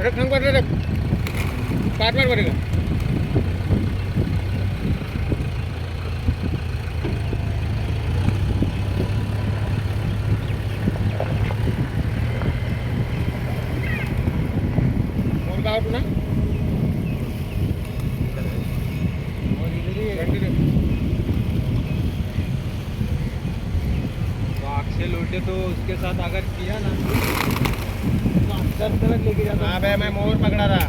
रख हंग पर रख काट मार पड़ेगा और का आउट ना अक्षय लोटे तो उसके साथ अगर किया ना तो अंदर तरफ लेके जाता। हाँ भाई मैं मोर पकड़ा रहा